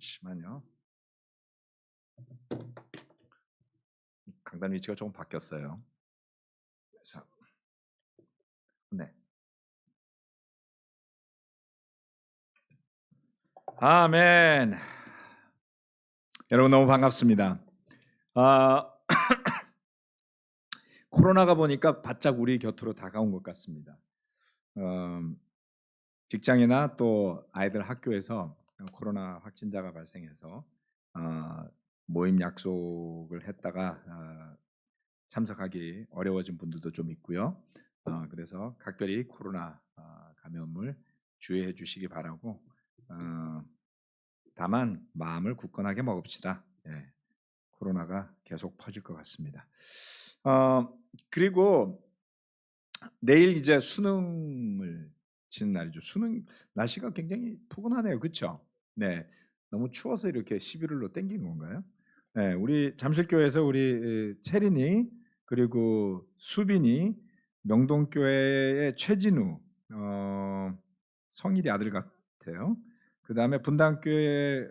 잠시만요. 강단 위치가 조금 바뀌었어요. 그래서 네. 아멘. 여러분 너무 반갑습니다. 아, 코로나가 보니까 바짝 우리 곁으로 다가온 것 같습니다. 직장이나 또 아이들 학교에서 코로나 확진자가 발생해서 어, 모임 약속을 했다가 참석하기 어려워진 분들도 좀 있고요. 그래서 각별히 코로나 감염을 주의해 주시기 바라고 다만 마음을 굳건하게 먹읍시다. 예, 코로나가 계속 퍼질 것 같습니다. 그리고 내일 이제 수능을 치는 날이죠. 수능 날씨가 굉장히 푸근하네요. 그렇죠? 네. 너무 추워서 이렇게 11월로 땡긴 건가요? 네, 우리 잠실교회에서 우리 채린이 그리고 수빈이 명동교회의 최진우 성일이 아들 같아요. 그 다음에 분당교회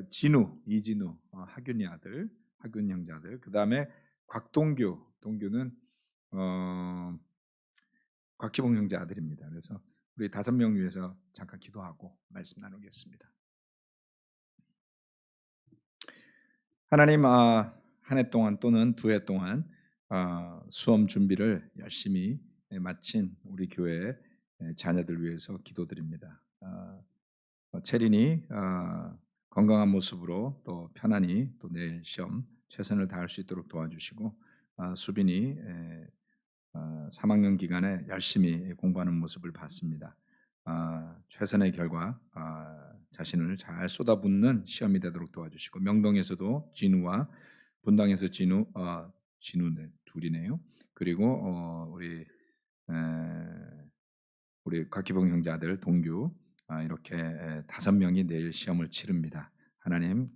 진우 이진우 하균이 아들 하균 형제 아들. 그 다음에 곽동규 동규는 곽기봉 형제 아들입니다. 그래서 우리 5명 위해서 잠깐 기도하고 말씀 나누겠습니다. 하나님, 한 해 동안 또는 2해 동안 수험 준비를 열심히 마친 우리 교회 자녀들 위해서 기도드립니다. 체린이 건강한 모습으로 또 편안히 또 내일 시험 최선을 다할 수 있도록 도와주시고, 수빈이 3학년 기간에 열심히 공부하는 모습을 봤습니다. 최선의 결과 자신을 잘 쏟아붓는 시험이 되도록 도와주시고, 명동에서도 진우와 분당에서 진우 둘이네요. 그리고 우리 곽기봉 형제 아들 동규 이렇게 5명이 내일 시험을 치릅니다. 하나님,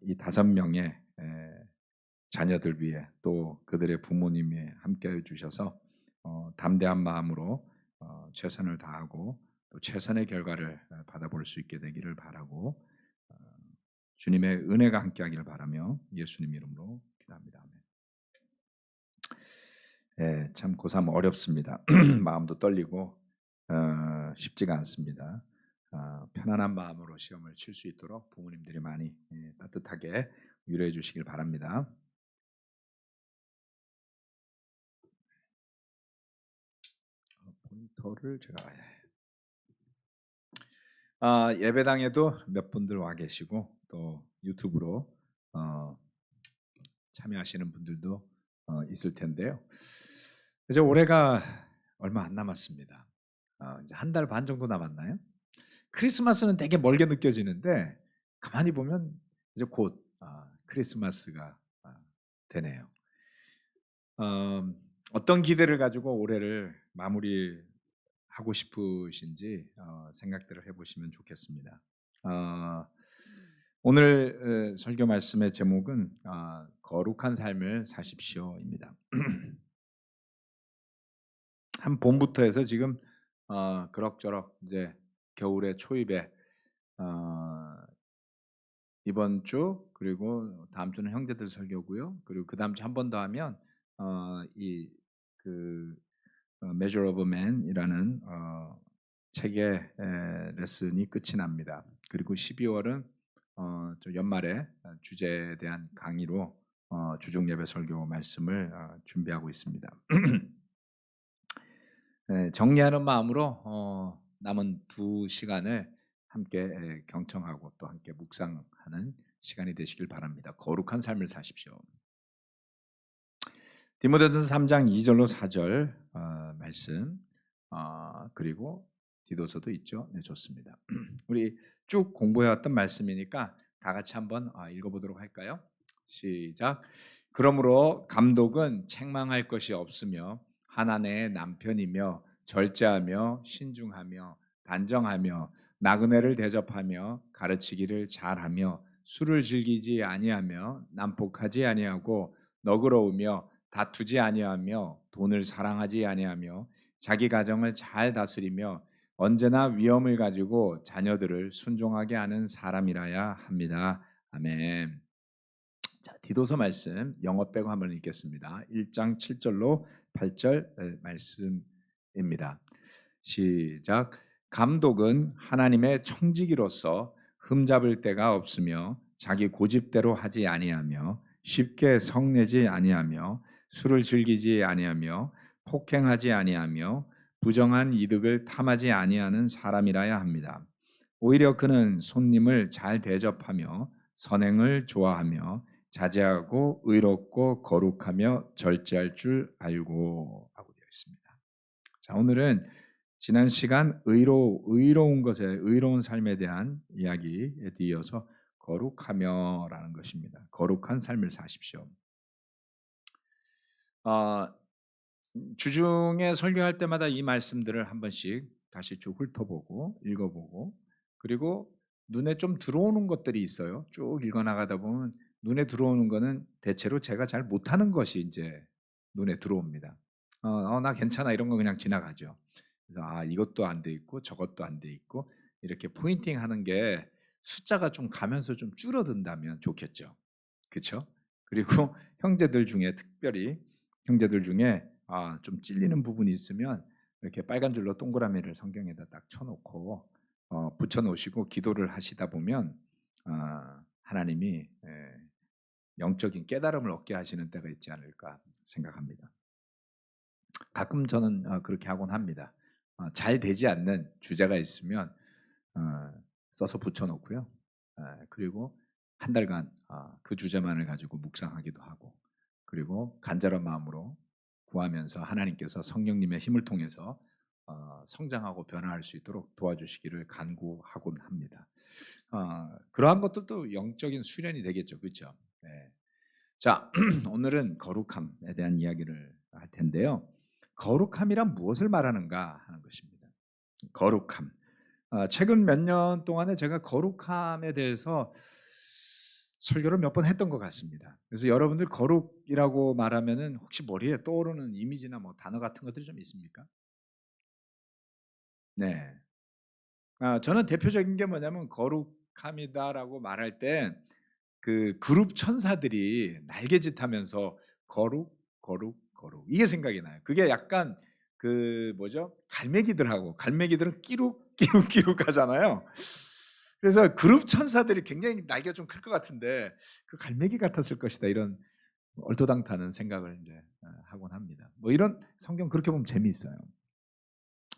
이 5명의 자녀들 위해 또 그들의 부모님 위해 함께해 주셔서 담대한 마음으로 최선을 다하고 또 최선의 결과를 받아볼 수 있게 되기를 바라고 주님의 은혜가 함께하기를 바라며 예수님 이름으로 기도합니다. 아멘. 예, 참 고3 어렵습니다. 마음도 떨리고 쉽지가 않습니다. 편안한 마음으로 시험을 칠 수 있도록 부모님들이 많이 따뜻하게 위로해 주시길 바랍니다. 포인터를 제가 예배당에도 몇 분들 와 계시고 또 유튜브로 참여하시는 분들도 있을 텐데요. 이제 올해가 얼마 안 남았습니다. 이제 한 달 반 정도 남았나요? 크리스마스는 되게 멀게 느껴지는데 가만히 보면 이제 곧 크리스마스가 되네요. 어떤 기대를 가지고 올해를 마무리하고 싶으신지 생각들을 해보시면 좋겠습니다. 오늘 설교 말씀의 제목은 거룩한 삶을 사십시오입니다. 한 봄부터 해서 지금 그럭저럭 이제 겨울의 초입에 이번 주 그리고 다음 주는 형제들 설교고요. 그리고 그 다음 주 한 번 더 하면 이그 Measure of a Man이라는 책의 레슨이 끝이 납니다. 그리고 12월은 연말에 주제에 대한 강의로 주중 예배 설교 말씀을 준비하고 있습니다. 정리하는 마음으로 남은 2시간을 함께 경청하고 또 함께 묵상하는 시간이 되시길 바랍니다. 거룩한 삶을 사십시오. 디모데전서 3장 2절로 4절 말씀 그리고 디도서도 있죠. 네, 좋습니다. 우리 쭉 공부해왔던 말씀이니까 다 같이 한번 읽어보도록 할까요? 시작. 그러므로 감독은 책망할 것이 없으며 하나님의 남편이며 절제하며 신중하며 단정하며 나그네를 대접하며 가르치기를 잘하며 술을 즐기지 아니하며 난폭하지 아니하고 너그러우며 다투지 아니하며 돈을 사랑하지 아니하며 자기 가정을 잘 다스리며 언제나 위엄을 가지고 자녀들을 순종하게 하는 사람이라야 합니다. 아멘. 자, 디도서 말씀 영어 빼고 한번 읽겠습니다. 1장 7절로 8절 말씀입니다. 시작. 감독은 하나님의 청지기로서 흠잡을 데가 없으며 자기 고집대로 하지 아니하며 쉽게 성내지 아니하며 술을 즐기지 아니하며 폭행하지 아니하며 부정한 이득을 탐하지 아니하는 사람이라야 합니다. 오히려 그는 손님을 잘 대접하며 선행을 좋아하며 자제하고 의롭고 거룩하며 절제할 줄 알고 하고 되어 있습니다. 자, 오늘은 지난 시간 의로운 것에 의로운 삶에 대한 이야기에 이어서 거룩하며라는 것입니다. 거룩한 삶을 사십시오. 주중에 설교할 때마다 이 말씀들을 한 번씩 다시 쭉 훑어보고 읽어보고 그리고 눈에 좀 들어오는 것들이 있어요. 쭉 읽어나가다 보면 눈에 들어오는 거는 대체로 제가 잘 못하는 것이 이제 눈에 들어옵니다. 나 괜찮아 이런 거 그냥 지나가죠. 그래서 이것도 안 돼 있고 저것도 안 돼 있고 이렇게 포인팅 하는 게 숫자가 좀 가면서 좀 줄어든다면 좋겠죠. 그렇죠? 그리고 형제들 중에 특별히 형제들 중에 좀 찔리는 부분이 있으면 이렇게 빨간 줄로 동그라미를 성경에다 딱 쳐놓고 붙여놓으시고 기도를 하시다 보면 하나님이 영적인 깨달음을 얻게 하시는 때가 있지 않을까 생각합니다. 가끔 저는 그렇게 하곤 합니다. 잘 되지 않는 주제가 있으면 써서 붙여놓고요. 그리고 한 달간 그 주제만을 가지고 묵상하기도 하고 그리고 간절한 마음으로 구하면서 하나님께서 성령님의 힘을 통해서 성장하고 변화할 수 있도록 도와주시기를 간구하곤 합니다. 그러한 것들도 영적인 수련이 되겠죠. 그렇죠? 네. 자, 오늘은 거룩함에 대한 이야기를 할 텐데요. 거룩함이란 무엇을 말하는가 하는 것입니다. 거룩함. 최근 몇 년 동안에 제가 거룩함에 대해서 설교를 몇 번 했던 것 같습니다. 그래서 여러분들 거룩이라고 말하면은 혹시 머리에 떠오르는 이미지나 뭐 단어 같은 것들이 좀 있습니까? 네. 저는 대표적인 게 뭐냐면 거룩함이다라고 말할 때 그 그룹 천사들이 날개짓하면서 거룩, 거룩, 거룩 이게 생각이 나요. 그게 약간 그 뭐죠? 갈매기들은 끼룩 하잖아요. 그래서 그룹 천사들이 굉장히 날개가 좀 클 것 같은데 그 갈매기 같았을 것이다 이런 얼토당타는 생각을 이제 하곤 합니다. 뭐 이런 성경 그렇게 보면 재미있어요.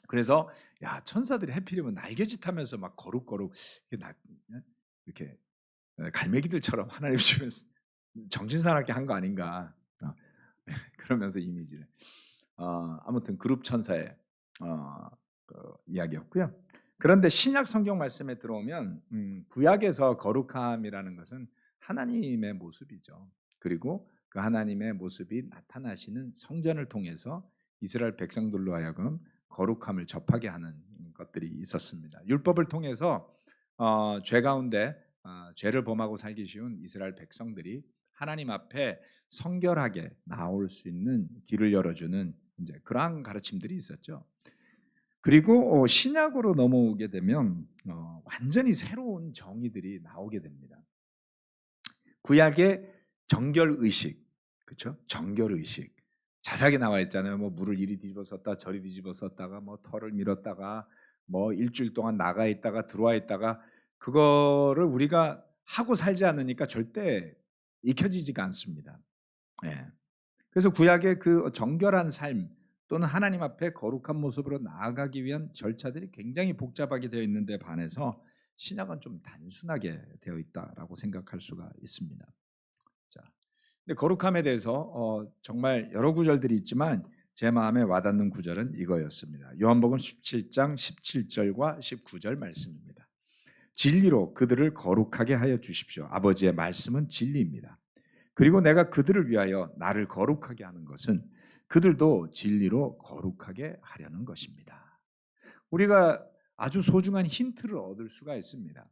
그래서 야 천사들이 해필이면 날개짓하면서 막 거룩거룩 이렇게 갈매기들처럼 하나님 주변에서 정신사납게 한 거 아닌가 그러면서 이미지를 아무튼 그룹 천사의 그 이야기였고요. 그런데 신약 성경 말씀에 들어오면 구약에서 거룩함이라는 것은 하나님의 모습이죠. 그리고 그 하나님의 모습이 나타나시는 성전을 통해서 이스라엘 백성들로 하여금 거룩함을 접하게 하는 것들이 있었습니다. 율법을 통해서 죄 가운데 죄를 범하고 살기 쉬운 이스라엘 백성들이 하나님 앞에 성결하게 나올 수 있는 길을 열어주는 이제 그러한 가르침들이 있었죠. 그리고 신약으로 넘어오게 되면 완전히 새로운 정의들이 나오게 됩니다. 구약의 정결 의식, 그렇죠? 정결 의식 자세하게 나와 있잖아요. 뭐 물을 이리 뒤집어 썼다 저리 뒤집어 썼다가 뭐 털을 밀었다가 뭐 일주일 동안 나가 있다가 들어와 있다가 그거를 우리가 하고 살지 않으니까 절대 익혀지지가 않습니다. 예. 그래서 구약의 그 정결한 삶 또는 하나님 앞에 거룩한 모습으로 나아가기 위한 절차들이 굉장히 복잡하게 되어 있는데 반해서 신약은 좀 단순하게 되어 있다라고 생각할 수가 있습니다. 자, 근데 거룩함에 대해서 정말 여러 구절들이 있지만 제 마음에 와닿는 구절은 이거였습니다. 요한복음 17장 17절과 19절 말씀입니다. 진리로 그들을 거룩하게 하여 주십시오. 아버지의 말씀은 진리입니다. 그리고 내가 그들을 위하여 나를 거룩하게 하는 것은 그들도 진리로 거룩하게 하려는 것입니다. 우리가 아주 소중한 힌트를 얻을 수가 있습니다.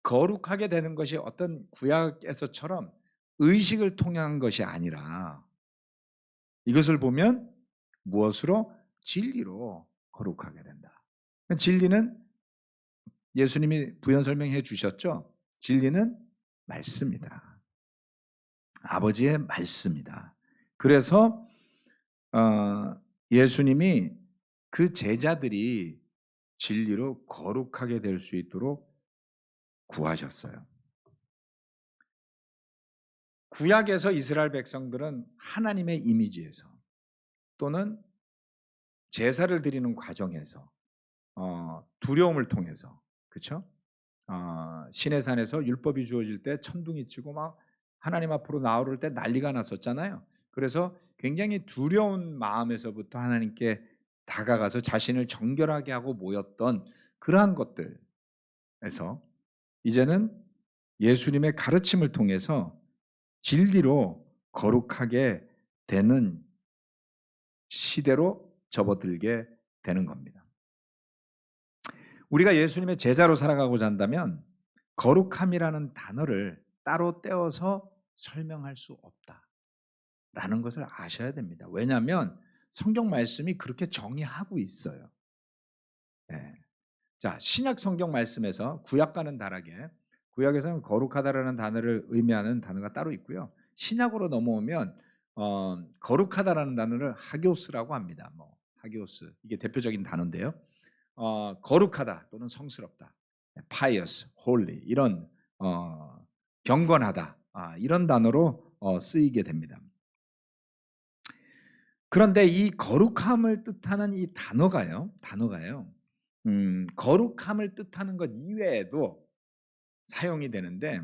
거룩하게 되는 것이 어떤 구약에서처럼 의식을 통한 것이 아니라 이것을 보면 무엇으로? 진리로 거룩하게 된다. 진리는 예수님이 부연 설명해 주셨죠. 진리는 말씀이다. 아버지의 말씀이다. 그래서 예수님이 그 제자들이 진리로 거룩하게 될 수 있도록 구하셨어요. 구약에서 이스라엘 백성들은 하나님의 이미지에서 또는 제사를 드리는 과정에서 두려움을 통해서, 그렇죠? 시내산에서 율법이 주어질 때 천둥이 치고 막 하나님 앞으로 나오를 때 난리가 났었잖아요. 그래서 굉장히 두려운 마음에서부터 하나님께 다가가서 자신을 정결하게 하고 모였던 그러한 것들에서 이제는 예수님의 가르침을 통해서 진리로 거룩하게 되는 시대로 접어들게 되는 겁니다. 우리가 예수님의 제자로 살아가고자 한다면 거룩함이라는 단어를 따로 떼어서 설명할 수 없다라는 것을 아셔야 됩니다. 왜냐하면 성경 말씀이 그렇게 정의하고 있어요. 네. 자, 신약 성경 말씀에서 구약과는 다르게 구약에서는 거룩하다라는 단어를 의미하는 단어가 따로 있고요. 신약으로 넘어오면 거룩하다라는 단어를 하교스라고 합니다. 하교스, 이게 대표적인 단어인데요. 거룩하다 또는 성스럽다, pious, holy, 이런 경건하다, 이런 단어로 쓰이게 됩니다. 그런데 이 거룩함을 뜻하는 이 단어가요, 거룩함을 뜻하는 것 이외에도 사용이 되는데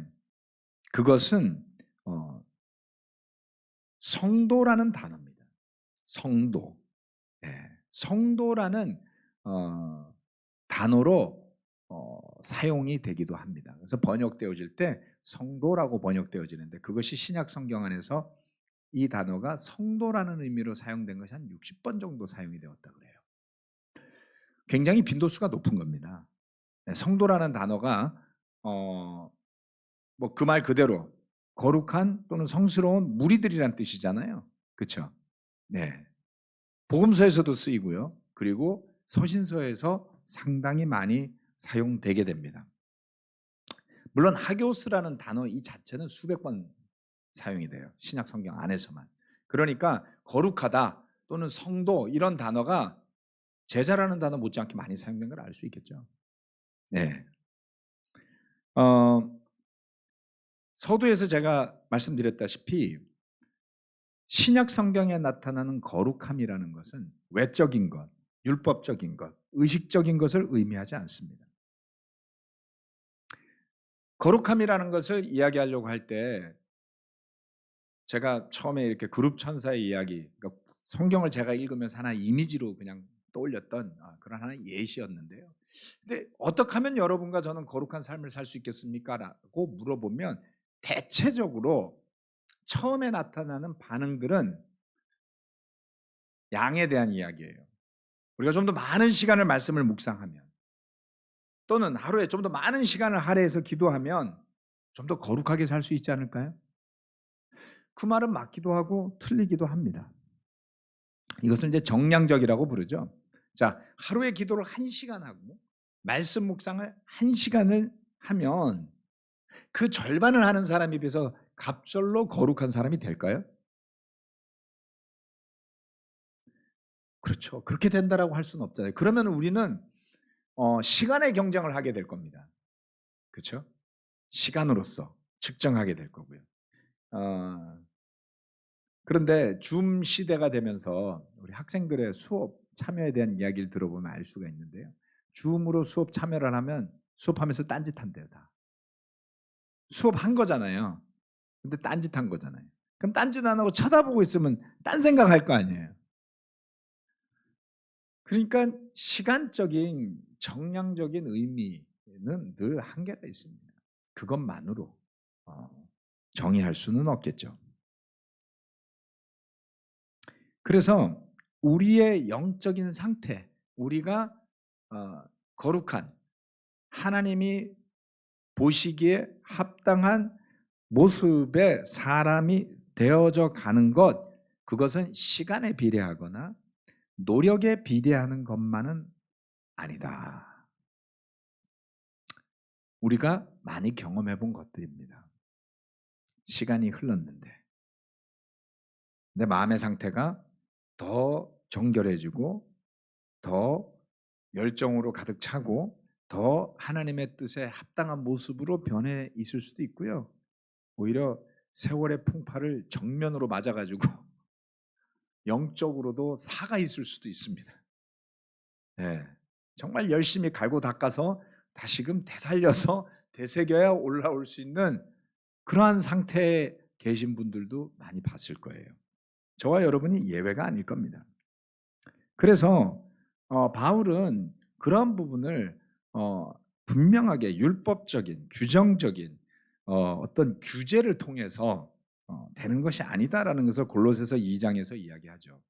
그것은 성도라는 단어입니다. 성도, 성도라는 단어로 사용이 되기도 합니다. 그래서 번역되어질 때 성도라고 번역되어지는데 그것이 신약 성경 안에서 이 단어가 성도라는 의미로 사용된 것이 한 60번 정도 사용이 되었다 그래요. 굉장히 빈도수가 높은 겁니다. 성도라는 단어가 그 말 그대로 거룩한 또는 성스러운 무리들이란 뜻이잖아요. 그렇죠? 네. 복음서에서도 쓰이고요. 그리고 서신서에서 상당히 많이 사용되게 됩니다. 물론 하교스라는 단어 이 자체는 수백 번 사용이 돼요. 신약 성경 안에서만. 그러니까 거룩하다 또는 성도 이런 단어가 제자라는 단어 못지않게 많이 사용된 걸 알 수 있겠죠. 네. 서두에서 제가 말씀드렸다시피 신약 성경에 나타나는 거룩함이라는 것은 외적인 것, 율법적인 것, 의식적인 것을 의미하지 않습니다. 거룩함이라는 것을 이야기하려고 할 때 제가 처음에 이렇게 그룹 천사의 이야기, 그러니까 성경을 제가 읽으면서 하나 이미지로 그냥 떠올렸던 그런 하나의 예시였는데요. 근데 어떻게 하면 여러분과 저는 거룩한 삶을 살 수 있겠습니까? 라고 물어보면 대체적으로 처음에 나타나는 반응들은 양에 대한 이야기예요. 우리가 좀 더 많은 시간을 말씀을 묵상하면 또는 하루에 좀 더 많은 시간을 할애해서 기도하면 좀 더 거룩하게 살 수 있지 않을까요? 그 말은 맞기도 하고 틀리기도 합니다. 이것을 이제 정량적이라고 부르죠. 자, 하루에 기도를 1시간 하고 말씀 묵상을 1시간을 하면 그 절반을 하는 사람에 비해서 갑절로 거룩한 사람이 될까요? 그렇죠. 그렇게 된다라고 할 수는 없잖아요. 그러면 우리는 시간의 경쟁을 하게 될 겁니다. 그렇죠? 시간으로서 측정하게 될 거고요. 그런데 줌 시대가 되면서 우리 학생들의 수업 참여에 대한 이야기를 들어보면 알 수가 있는데요. 줌으로 수업 참여를 하면 수업하면서 딴짓한대요. 다. 수업한 거잖아요. 근데 딴짓한 거잖아요. 그럼 딴짓 안 하고 쳐다보고 있으면 딴 생각할 거 아니에요. 그러니까 시간적인 정량적인 의미는 늘 한계가 있습니다. 그것만으로 정의할 수는 없겠죠. 그래서 우리의 영적인 상태, 우리가 거룩한 하나님이 보시기에 합당한 모습의 사람이 되어져 가는 것, 그것은 시간에 비례하거나 노력에 비례하는 것만은 아니다. 우리가 많이 경험해 본 것들입니다. 시간이 흘렀는데 내 마음의 상태가 더 정결해지고 더 열정으로 가득 차고 더 하나님의 뜻에 합당한 모습으로 변해 있을 수도 있고요. 오히려 세월의 풍파를 정면으로 맞아가지고 영적으로도 사가 있을 수도 있습니다. 네. 정말 열심히 갈고 닦아서 다시금 되살려서 되새겨야 올라올 수 있는 그러한 상태에 계신 분들도 많이 봤을 거예요. 저와 여러분이 예외가 아닐 겁니다. 그래서 바울은 그런 부분을 분명하게 율법적인, 규정적인 어떤 규제를 통해서 되는 것이 아니다라는 것을 골로새서 2장에서 이야기하죠.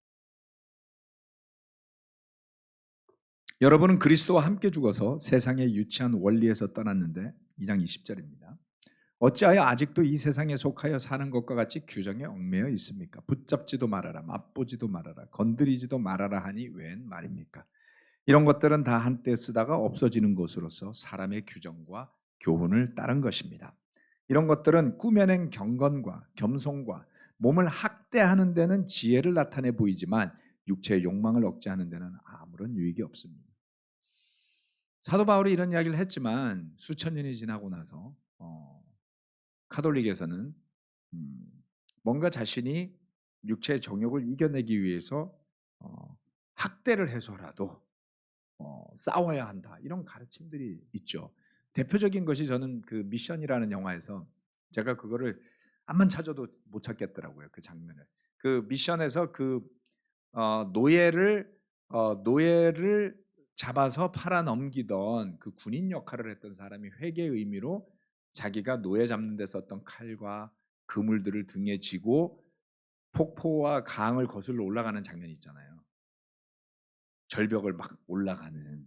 여러분은 그리스도와 함께 죽어서 세상의 유치한 원리에서 떠났는데 2장 20절입니다. 어찌하여 아직도 이 세상에 속하여 사는 것과 같이 규정에 얽매여 있습니까? 붙잡지도 말아라, 맛보지도 말아라, 건드리지도 말아라 하니 웬 말입니까? 이런 것들은 다 한때 쓰다가 없어지는 것으로서 사람의 규정과 교훈을 따른 것입니다. 이런 것들은 꾸며낸 경건과 겸손과 몸을 학대하는 데는 지혜를 나타내 보이지만 육체의 욕망을 억제하는 데는 아무런 유익이 없습니다. 사도 바울이 이런 이야기를 했지만 수천 년이 지나고 나서 카톨릭에서는 뭔가 자신이 육체의 정욕을 이겨내기 위해서 학대를 해서라도 싸워야 한다, 이런 가르침들이 있죠. 대표적인 것이 저는 그 미션이라는 영화에서 제가 그거를 암만 찾아도 못 찾겠더라고요. 그 장면을. 그 미션에서 그 노예를 잡아서 팔아 넘기던 그 군인 역할을 했던 사람이 회개의 의미로 자기가 노예 잡는 데 썼던 칼과 그물들을 등에 지고 폭포와 강을 거슬러 올라가는 장면이 있잖아요. 절벽을 막 올라가는,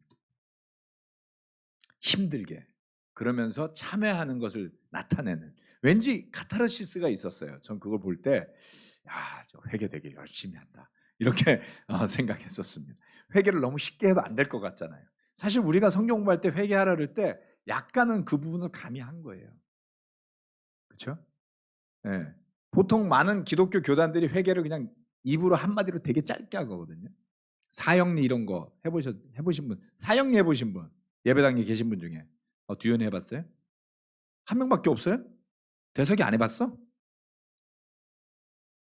힘들게 그러면서 참회하는 것을 나타내는, 왠지 카타르시스가 있었어요. 전 그걸 볼 때 야, 저 회개 되게 열심히 한다, 이렇게 생각했었습니다. 회개를 너무 쉽게 해도 안 될 것 같잖아요. 사실 우리가 성경 공부할 때 회개하라 그럴 때 약간은 그 부분을 가미한 거예요. 그렇죠? 네. 보통 많은 기독교 교단들이 회개를 그냥 입으로 한마디로 되게 짧게 하거든요. 사형리 이런 거 해보신 분, 사형리 해보신 분, 예배당에 계신 분 중에 듀연 해봤어요? 한 명밖에 없어요? 대석이 안 해봤어?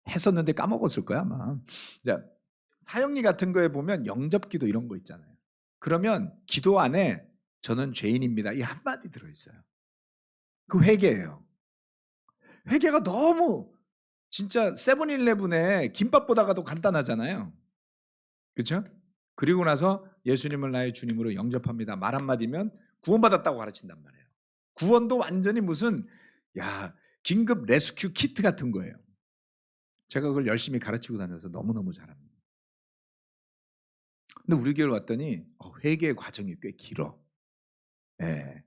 했었는데 까먹었을 거야 아마. 자, 사형리 같은 거에 보면 영접기도 이런 거 있잖아요. 그러면 기도 안에 저는 죄인입니다, 이 한마디 들어있어요. 그 회개예요. 회개가 너무 진짜 세븐일레븐에 김밥 보다가도 간단하잖아요. 그렇죠? 그리고 나서 예수님을 나의 주님으로 영접합니다, 말 한마디면 구원받았다고 가르친단 말이에요. 구원도 완전히 무슨 긴급 레스큐 키트 같은 거예요. 제가 그걸 열심히 가르치고 다녀서 너무너무 잘합니다. 근데 우리 교회를 왔더니 회개의 과정이 꽤 길어. 예.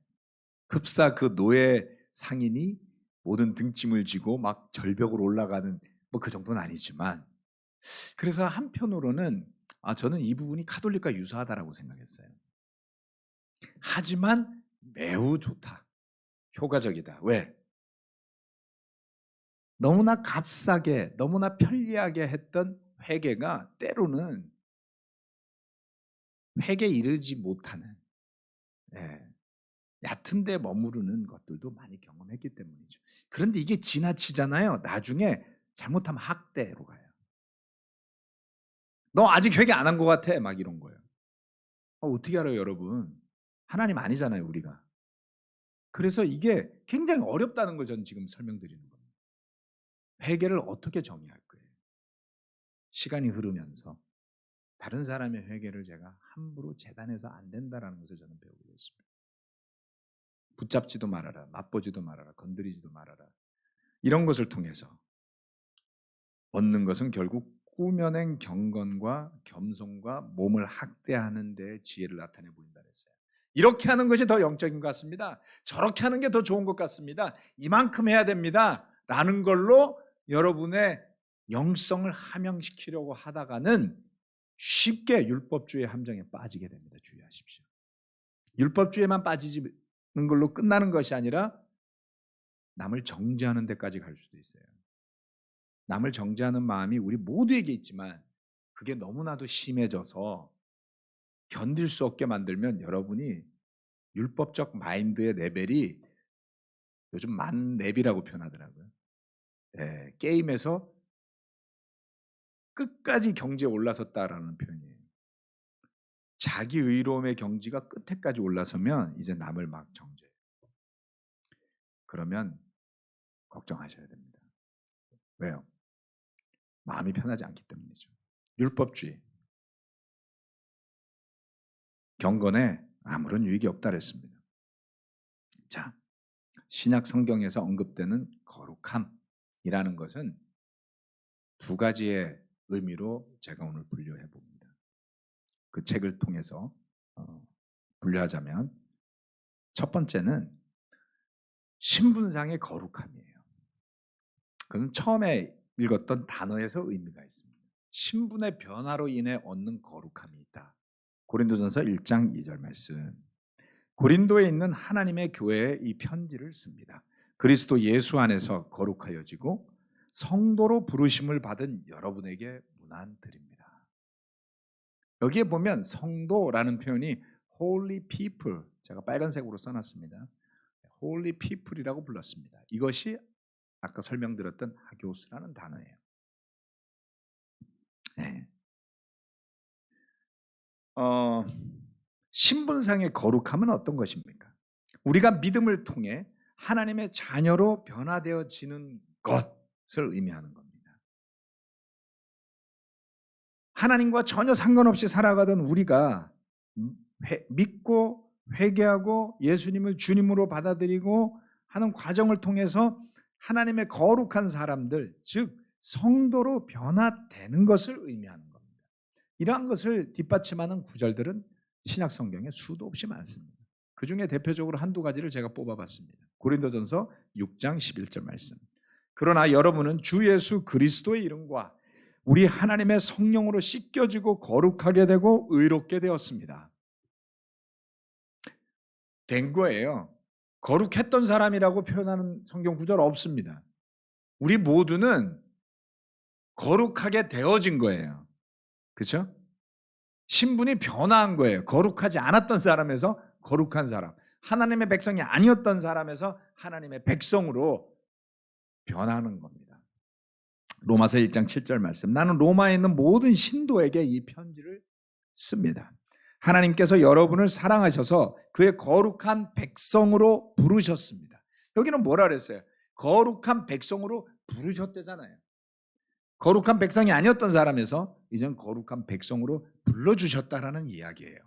흡사 그 노예 상인이 모든 등짐을 지고 막 절벽으로 올라가는 그 정도는 아니지만, 그래서 한편으로는 저는 이 부분이 카톨릭과 유사하다라고 생각했어요. 하지만 매우 좋다, 효과적이다. 왜? 너무나 값싸게, 너무나 편리하게 했던 회개가 때로는 회개에 이르지 못하는, 얕은 데 머무르는 것들도 많이 경험했기 때문이죠. 그런데 이게 지나치잖아요. 나중에 잘못하면 학대로 가요. 너 아직 회개 안 한 것 같아, 막 이런 거예요. 어떻게 알아요, 여러분? 하나님 아니잖아요, 우리가. 그래서 이게 굉장히 어렵다는 걸 저는 지금 설명드리는 겁니다. 회개를 어떻게 정의할 거예요? 시간이 흐르면서 다른 사람의 회개를 제가 함부로 재단해서 안 된다는 것을 저는 배우고 있습니다. 붙잡지도 말아라, 맛보지도 말아라, 건드리지도 말아라. 이런 것을 통해서 얻는 것은 결국 꾸며낸 경건과 겸손과 몸을 학대하는 데 지혜를 나타내 보인다 그랬어요. 이렇게 하는 것이 더 영적인 것 같습니다. 저렇게 하는 게 더 좋은 것 같습니다. 이만큼 해야 됩니다 라는 걸로 여러분의 영성을 함양시키려고 하다가는 쉽게 율법주의 함정에 빠지게 됩니다. 주의하십시오. 율법주의에만 빠지는 걸로 끝나는 것이 아니라 남을 정죄하는 데까지 갈 수도 있어요. 남을 정죄하는 마음이 우리 모두에게 있지만 그게 너무나도 심해져서 견딜 수 없게 만들면 여러분이 율법적 마인드의 레벨이 요즘 만렙이라고 표현하더라고요. 예, 게임에서 끝까지 경지에 올라섰다라는 표현이에요. 자기 의로움의 경지가 끝에까지 올라서면 이제 남을 막 정죄해요. 그러면 걱정하셔야 됩니다. 왜요? 마음이 편하지 않기 때문이죠. 율법주의. 경건에 아무런 유익이 없다 그랬습니다. 자, 신약 성경에서 언급되는 거룩함이라는 것은 두 가지의 의미로 제가 오늘 분류해 봅니다. 그 책을 통해서 분류하자면 첫 번째는 신분상의 거룩함이에요. 그건 처음에 읽었던 단어에서 의미가 있습니다. 신분의 변화로 인해 얻는 거룩함이 있다. 고린도전서 1장 2절 말씀. 고린도에 있는 하나님의 교회에 이 편지를 씁니다. 그리스도 예수 안에서 거룩하여지고 성도로 부르심을 받은 여러분에게 문안드립니다. 여기에 보면 성도라는 표현이 holy people, 제가 빨간색으로 써놨습니다. holy people이라고 불렀습니다. 이것이 아까 설명드렸던 하교스라는 단어예요. 네. 신분상의 거룩함은 어떤 것입니까? 우리가 믿음을 통해 하나님의 자녀로 변화되어지는 것을 의미하는 겁니다. 하나님과 전혀 상관없이 살아가던 우리가 믿고 회개하고 예수님을 주님으로 받아들이고 하는 과정을 통해서 하나님의 거룩한 사람들, 즉 성도로 변화되는 것을 의미하는 겁니다. 이러한 것을 뒷받침하는 구절들은 신약 성경에 수도 없이 많습니다. 그 중에 대표적으로 한두 가지를 제가 뽑아봤습니다. 고린도전서 6장 11절 말씀. 그러나 여러분은 주 예수 그리스도의 이름과 우리 하나님의 성령으로 씻겨지고 거룩하게 되고 의롭게 되었습니다. 된 거예요. 거룩했던 사람이라고 표현하는 성경 구절 없습니다. 우리 모두는 거룩하게 되어진 거예요. 그렇죠? 신분이 변화한 거예요. 거룩하지 않았던 사람에서 거룩한 사람, 하나님의 백성이 아니었던 사람에서 하나님의 백성으로 변하는 겁니다. 로마서 1장 7절 말씀. 나는 로마에 있는 모든 신도에게 이 편지를 씁니다. 하나님께서 여러분을 사랑하셔서 그의 거룩한 백성으로 부르셨습니다. 여기는 뭐라 그랬어요? 거룩한 백성으로 부르셨대잖아요. 거룩한 백성이 아니었던 사람에서 이젠 거룩한 백성으로 불러주셨다라는 이야기예요.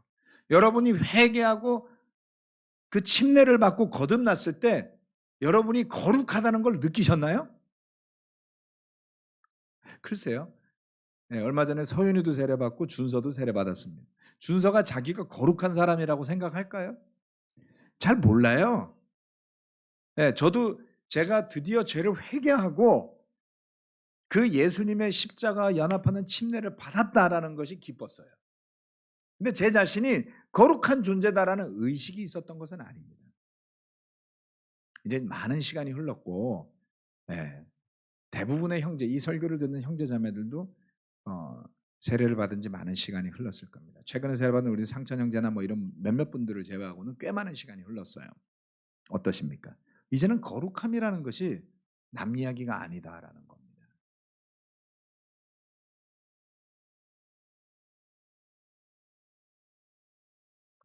여러분이 회개하고 그 침례를 받고 거듭났을 때 여러분이 거룩하다는 걸 느끼셨나요? 글쎄요. 네, 얼마 전에 서윤이도 세례받고 준서도 세례받았습니다. 준서가 자기가 거룩한 사람이라고 생각할까요? 잘 몰라요. 네, 저도 제가 드디어 죄를 회개하고 그 예수님의 십자가 연합하는 침례를 받았다라는 것이 기뻤어요. 근데 제 자신이 거룩한 존재다라는 의식이 있었던 것은 아닙니다. 이제 많은 시간이 흘렀고 대부분의 형제, 이 설교를 듣는 형제 자매들도 세례를 받은 지 많은 시간이 흘렀을 겁니다. 최근에 세례받은 우리 상천 형제나 뭐 이런 몇몇 분들을 제외하고는 꽤 많은 시간이 흘렀어요. 어떠십니까? 이제는 거룩함이라는 것이 남 이야기가 아니다라는 겁니다.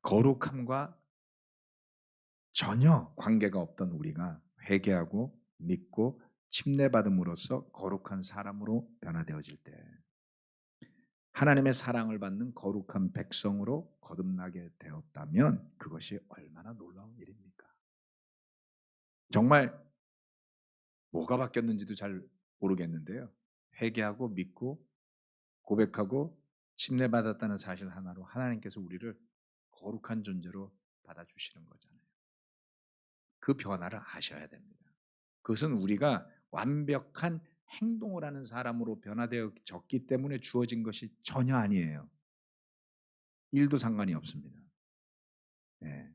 거룩함과 전혀 관계가 없던 우리가 회개하고 믿고 침례받음으로써 거룩한 사람으로 변화되어질 때 하나님의 사랑을 받는 거룩한 백성으로 거듭나게 되었다면 그것이 얼마나 놀라운 일입니까? 정말 뭐가 바뀌었는지도 잘 모르겠는데요. 회개하고 믿고 고백하고 침례받았다는 사실 하나로 하나님께서 우리를 거룩한 존재로 받아주시는 거잖아요. 그 변화를 아셔야 됩니다. 그것은 우리가 완벽한 행동을 하는 사람으로 변화되어졌기 때문에 주어진 것이 전혀 아니에요. 일도 상관이 없습니다. 네.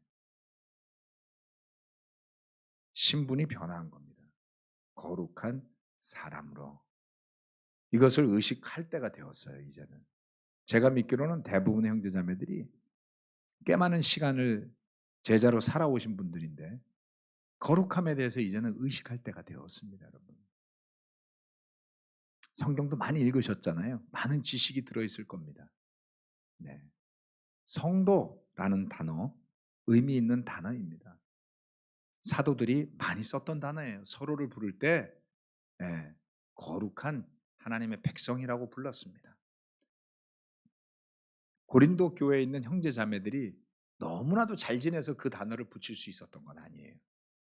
신분이 변화한 겁니다. 거룩한 사람으로. 이것을 의식할 때가 되었어요, 이제는. 제가 믿기로는 대부분의 형제자매들이 꽤 많은 시간을 제자로 살아오신 분들인데 거룩함에 대해서 이제는 의식할 때가 되었습니다, 여러분. 성경도 많이 읽으셨잖아요. 많은 지식이 들어있을 겁니다. 네. 성도라는 단어, 의미 있는 단어입니다. 사도들이 많이 썼던 단어예요. 서로를 부를 때 거룩한 하나님의 백성이라고 불렀습니다. 고린도 교회에 있는 형제 자매들이 너무나도 잘 지내서 그 단어를 붙일 수 있었던 건 아니에요.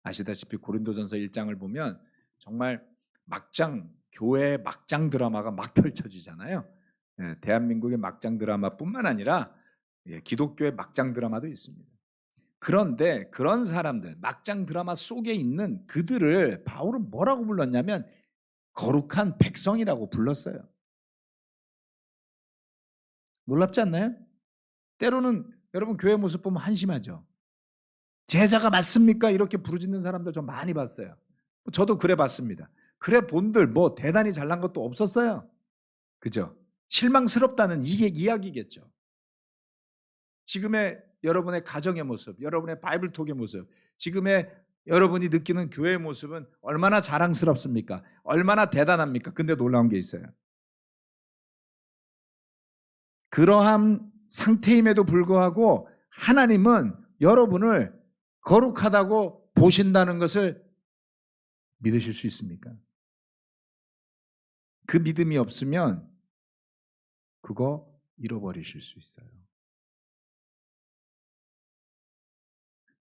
아시다시피 고린도전서 1장을 보면 정말 막장 교회 막장 드라마가 막 펼쳐지잖아요. 대한민국의 막장 드라마뿐만 아니라 기독교의 막장 드라마도 있습니다. 그런데 그런 사람들 막장 드라마 속에 있는 그들을 바울은 뭐라고 불렀냐면 거룩한 백성이라고 불렀어요. 놀랍지 않나요? 때로는 여러분 교회 모습 보면 한심하죠. 제자가 맞습니까? 이렇게 부르짖는 사람들 좀 많이 봤어요. 저도 그래 봤습니다. 그래 본들 뭐 대단히 잘난 것도 없었어요. 그죠? 실망스럽다는 이게 이야기겠죠. 지금의 여러분의 가정의 모습, 여러분의 바이블톡의 모습, 지금의 여러분이 느끼는 교회의 모습은 얼마나 자랑스럽습니까? 얼마나 대단합니까? 근데 놀라운 게 있어요. 그러한 상태임에도 불구하고 하나님은 여러분을 거룩하다고 보신다는 것을 믿으실 수 있습니까? 그 믿음이 없으면 그거 잃어버리실 수 있어요.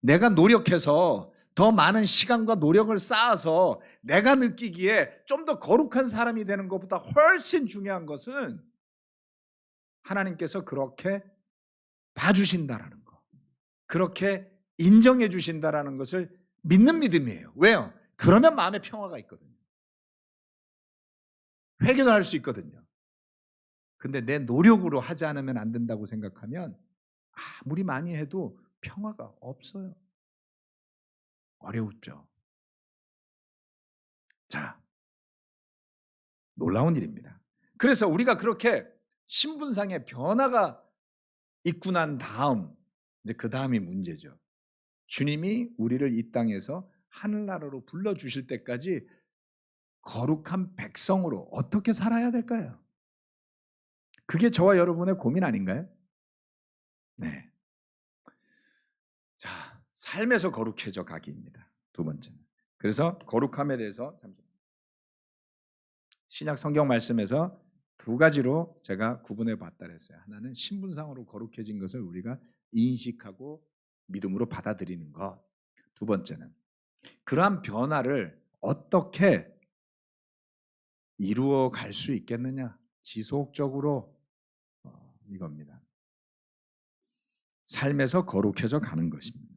내가 노력해서 더 많은 시간과 노력을 쌓아서 내가 느끼기에 좀 더 거룩한 사람이 되는 것보다 훨씬 중요한 것은 하나님께서 그렇게 봐주신다라는 거, 그렇게 인정해 주신다라는 것을 믿는 믿음이에요. 왜요? 그러면 마음에 평화가 있거든요. 회개도 할 수 있거든요. 근데 내 노력으로 하지 않으면 안 된다고 생각하면 아무리 많이 해도 평화가 없어요. 어려웠죠. 자, 놀라운 일입니다. 그래서 우리가 그렇게 신분상의 변화가 있고 난 다음, 이제 그 다음이 문제죠. 주님이 우리를 이 땅에서 하늘나라로 불러주실 때까지 거룩한 백성으로 어떻게 살아야 될까요? 그게 저와 여러분의 고민 아닌가요? 네. 자, 삶에서 거룩해져 가기입니다. 두 번째는. 그래서 거룩함에 대해서 신약 성경 말씀에서 두 가지로 제가 구분해 봤다 그랬어요. 하나는 신분상으로 거룩해진 것을 우리가 인식하고 믿음으로 받아들이는 것. 두 번째는 그러한 변화를 어떻게 이루어 갈 수 있겠느냐? 지속적으로 이겁니다. 삶에서 거룩해져 가는 것입니다.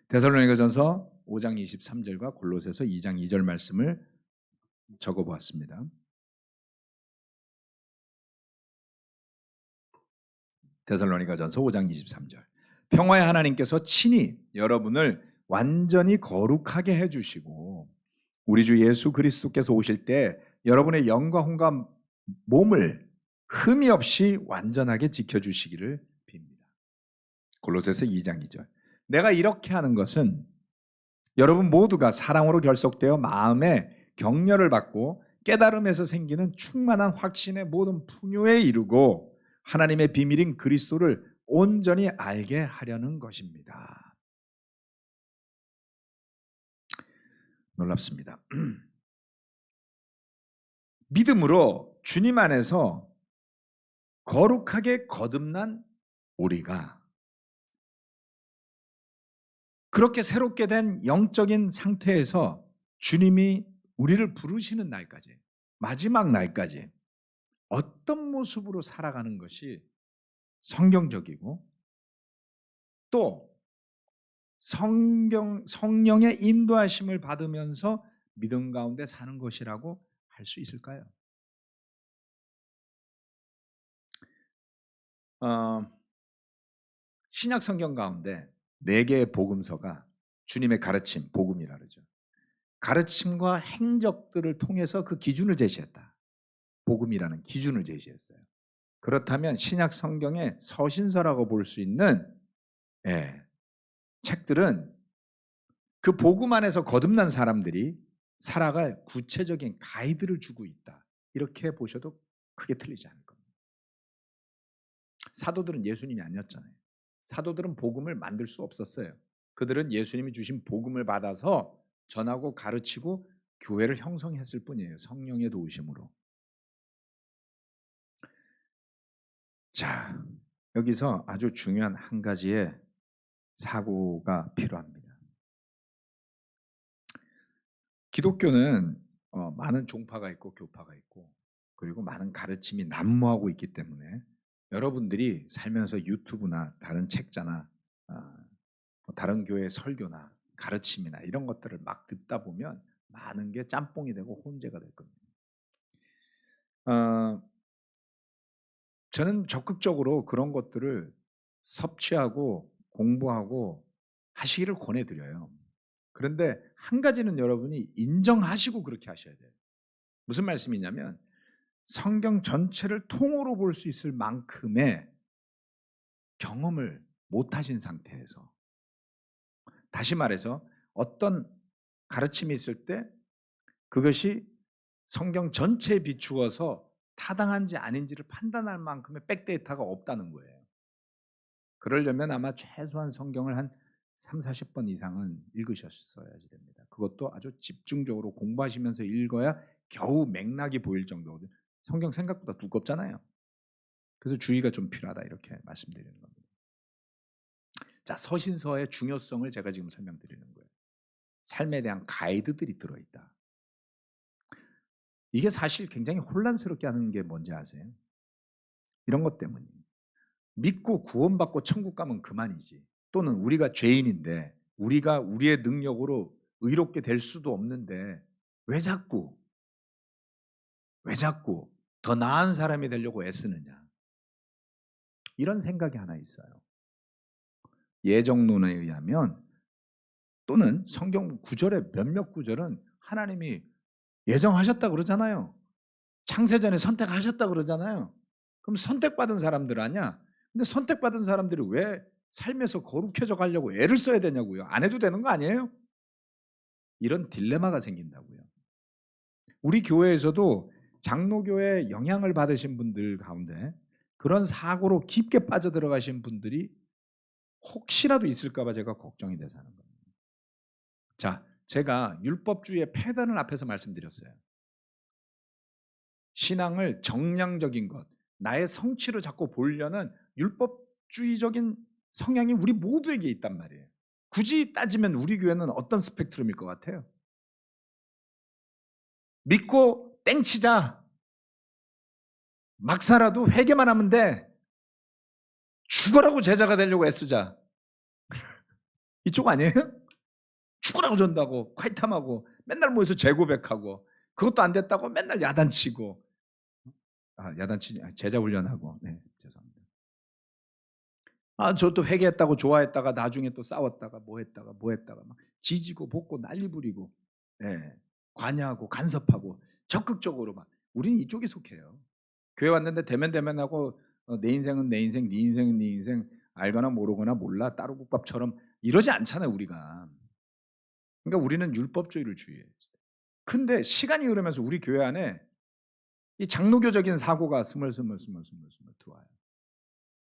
데살로니가전서 5장 23절과 골로새서 2장 2절 말씀을 적어 보았습니다. 데살로니가전서 5장 23절. 평화의 하나님께서 친히 여러분을 완전히 거룩하게 해 주시고 우리 주 예수 그리스도께서 오실 때 여러분의 영과 혼과 몸을 흠이 없이 완전하게 지켜 주시기를 빕니다. 골로새서 2장 2절. 내가 이렇게 하는 것은 여러분 모두가 사랑으로 결속되어 마음에 격려를 받고 깨달음에서 생기는 충만한 확신의 모든 풍요에 이르고 하나님의 비밀인 그리스도를 온전히 알게 하려는 것입니다. 놀랍습니다. 믿음으로 주님 안에서 거룩하게 거듭난 우리가 그렇게 새롭게 된 영적인 상태에서 주님이 우리를 부르시는 날까지, 마지막 날까지 어떤 모습으로 살아가는 것이 성경적이고 또 성령의 인도하심을 받으면서 믿음 가운데 사는 것이라고 할 수 있을까요? 어, 신약 성경 가운데 네 개의 복음서가 주님의 가르침, 복음이라 그러죠. 가르침과 행적들을 통해서 그 기준을 제시했다. 복음이라는 기준을 제시했어요. 그렇다면 신약 성경의 서신서라고 볼 수 있는 예, 책들은 그 복음 안에서 거듭난 사람들이 살아갈 구체적인 가이드를 주고 있다. 이렇게 보셔도 크게 틀리지 않을 겁니다. 사도들은 예수님이 아니었잖아요. 사도들은 복음을 만들 수 없었어요. 그들은 예수님이 주신 복음을 받아서 전하고 가르치고 교회를 형성했을 뿐이에요. 성령의 도우심으로. 자, 여기서 아주 중요한 한 가지의 사고가 필요합니다. 기독교는 많은 종파가 있고 교파가 있고 그리고 많은 가르침이 난무하고 있기 때문에 여러분들이 살면서 유튜브나 다른 책자나 다른 교회 설교나 가르침이나 이런 것들을 막 듣다 보면 많은 게 짬뽕이 되고 혼재가 될 겁니다. 어, 저는 적극적으로 그런 것들을 섭취하고 공부하고 하시기를 권해드려요. 그런데 한 가지는 여러분이 인정하시고 그렇게 하셔야 돼요. 무슨 말씀이냐면 성경 전체를 통으로 볼 수 있을 만큼의 경험을 못 하신 상태에서, 다시 말해서 어떤 가르침이 있을 때 그것이 성경 전체에 비추어서 타당한지 아닌지를 판단할 만큼의 백데이터가 없다는 거예요. 그러려면 아마 최소한 성경을 한 3, 40번 이상은 읽으셨어야지 됩니다. 그것도 아주 집중적으로 공부하시면서 읽어야 겨우 맥락이 보일 정도거든요. 성경 생각보다 두껍잖아요. 그래서 주의가 좀 필요하다 이렇게 말씀드리는 겁니다. 자, 서신서의 중요성을 제가 지금 설명드리는 거예요. 삶에 대한 가이드들이 들어있다. 이게 사실 굉장히 혼란스럽게 하는 게 뭔지 아세요? 이런 것 때문이에요. 믿고 구원받고 천국 가면 그만이지. 또는 우리가 죄인인데 우리가 우리의 능력으로 의롭게 될 수도 없는데 왜 자꾸 더 나은 사람이 되려고 애쓰느냐. 이런 생각이 하나 있어요. 예정론에 의하면 또는 성경 구절의 몇몇 구절은 하나님이 예정하셨다 그러잖아요. 창세전에 선택하셨다 그러잖아요. 그럼 선택받은 사람들 아니야? 근데 선택받은 사람들이 왜 삶에서 거룩해져 가려고 애를 써야 되냐고요. 안 해도 되는 거 아니에요? 이런 딜레마가 생긴다고요. 우리 교회에서도 장로교회 영향을 받으신 분들 가운데 그런 사고로 깊게 빠져들어가신 분들이 혹시라도 있을까 봐 제가 걱정이 돼서 하는 겁니다. 자, 제가 율법주의의 폐단을 앞에서 말씀드렸어요. 신앙을 정량적인 것, 나의 성취로 자꾸 보려는 율법주의적인 성향이 우리 모두에게 있단 말이에요. 굳이 따지면 우리 교회는 어떤 스펙트럼일 것 같아요? 믿고 땡치자. 막 살아도 회개만 하면 돼. 죽으라고 제자가 되려고 애쓰자. 이쪽 아니에요? 죽으라고 전다고 콰이탐하고 맨날 모여서 재고백하고 그것도 안 됐다고 맨날 야단치고 야단치지 제자 훈련하고 죄송합니다. 저도 회개했다고 좋아했다가 나중에 또 싸웠다가 뭐 했다가 막 지지고 볶고 난리 부리고 관여하고 간섭하고 적극적으로 막 우리는 이쪽에 속해요. 교회 왔는데 대면하고 내 인생은 내 인생, 네 인생은 네 인생 알거나 모르거나 몰라 따로국밥처럼 이러지 않잖아요 우리가. 그러니까 우리는 율법주의를 주의해요. 근데 시간이 흐르면서 우리 교회 안에 이 장로교적인 사고가 스멀스멀 들어와요.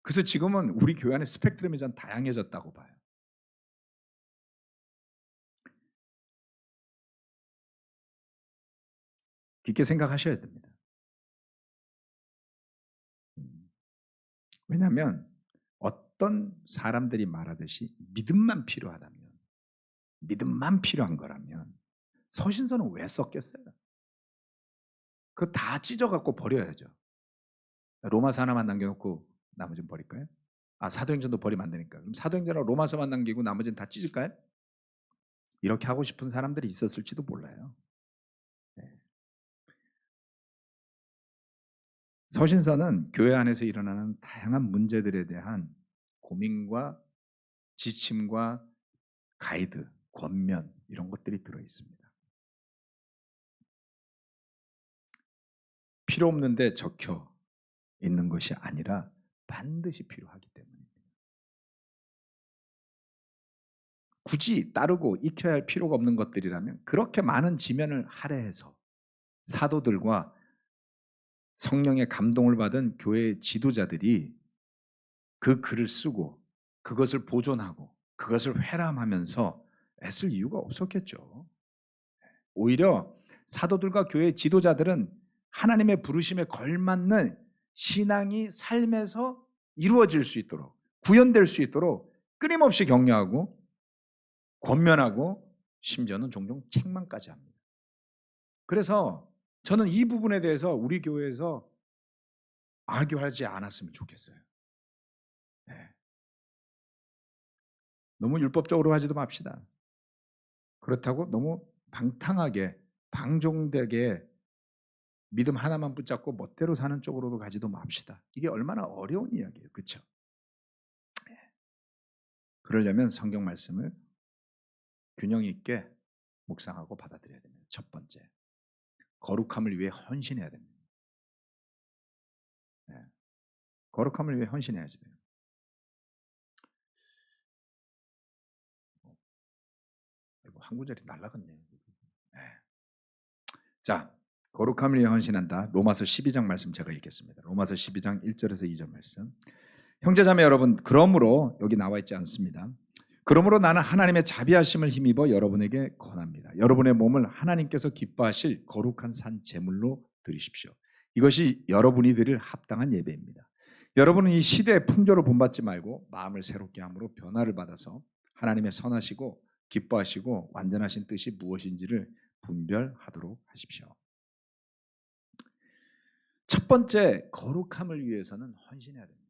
그래서 지금은 우리 교회 안에 스펙트럼이 좀 다양해졌다고 봐요. 깊게 생각하셔야 됩니다. 왜냐하면 어떤 사람들이 말하듯이 믿음만 필요한 거라면 서신서는 왜 썼겠어요? 그거 다 찢어갖고 버려야죠. 로마서 하나만 남겨놓고 나머지는 버릴까요? 사도행전도 버리면 안 되니까. 그럼 사도행전하고 로마서만 남기고 나머지는 다 찢을까요? 이렇게 하고 싶은 사람들이 있었을지도 몰라요. 네. 서신서는 교회 안에서 일어나는 다양한 문제들에 대한 고민과 지침과 가이드, 권면 이런 것들이 들어 있습니다. 필요 없는데 적혀 있는 것이 아니라 반드시 필요하기 때문입니다. 굳이 따르고 익혀야 할 필요가 없는 것들이라면 그렇게 많은 지면을 할애해서 사도들과 성령의 감동을 받은 교회의 지도자들이 그 글을 쓰고 그것을 보존하고 그것을 회람하면서 애쓸 이유가 없었겠죠. 오히려 사도들과 교회 지도자들은 하나님의 부르심에 걸맞는 신앙이 삶에서 이루어질 수 있도록, 구현될 수 있도록 끊임없이 격려하고 권면하고 심지어는 종종 책망까지 합니다. 그래서 저는 이 부분에 대해서 우리 교회에서 악유하지 않았으면 좋겠어요. 네. 너무 율법적으로 하지도 맙시다. 그렇다고 너무 방탕하게 방종되게 믿음 하나만 붙잡고 멋대로 사는 쪽으로도 가지도 맙시다. 이게 얼마나 어려운 이야기예요. 그렇죠? 그러려면 성경 말씀을 균형 있게 묵상하고 받아들여야 됩니다. 첫 번째, 거룩함을 위해 헌신해야 됩니다. 네. 거룩함을 위해 헌신해야지 돼요. 한 구절이 날라갔네요. 네. 자, 거룩함을 위해 헌신한다. 로마서 12장 말씀 제가 읽겠습니다. 로마서 12장 1절에서 2절 말씀. 형제자매 여러분, 그러므로 여기 나와 있지 않습니다. 그러므로 나는 하나님의 자비하심을 힘입어 여러분에게 권합니다. 여러분의 몸을 하나님께서 기뻐하실 거룩한 산 제물로 드리십시오. 이것이 여러분이 드릴 합당한 예배입니다. 여러분은 이 시대의 풍조를 본받지 말고 마음을 새롭게 함으로 변화를 받아서 하나님의 선하시고 기뻐하시고 완전하신 뜻이 무엇인지를 분별하도록 하십시오. 첫 번째, 거룩함을 위해서는 헌신해야 됩니다.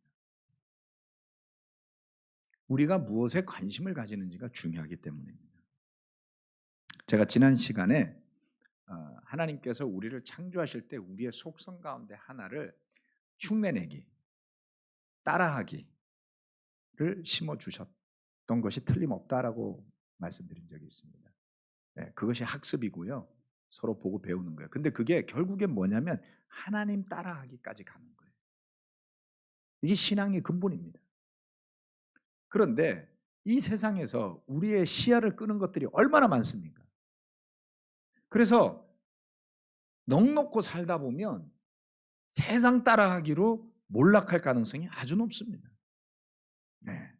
우리가 무엇에 관심을 가지는지가 중요하기 때문입니다. 제가 지난 시간에 하나님께서 우리를 창조하실 때 우리의 속성 가운데 하나를 흉내내기, 따라하기를 심어주셨던 것이 틀림없다라고 말씀드린 적이 있습니다. 네, 그것이 학습이고요. 서로 보고 배우는 거예요. 근데 그게 결국엔 뭐냐면 하나님 따라하기까지 가는 거예요. 이게 신앙의 근본입니다. 그런데 이 세상에서 우리의 시야를 끄는 것들이 얼마나 많습니까? 그래서 넉넉고 살다 보면 세상 따라하기로 몰락할 가능성이 아주 높습니다. 네.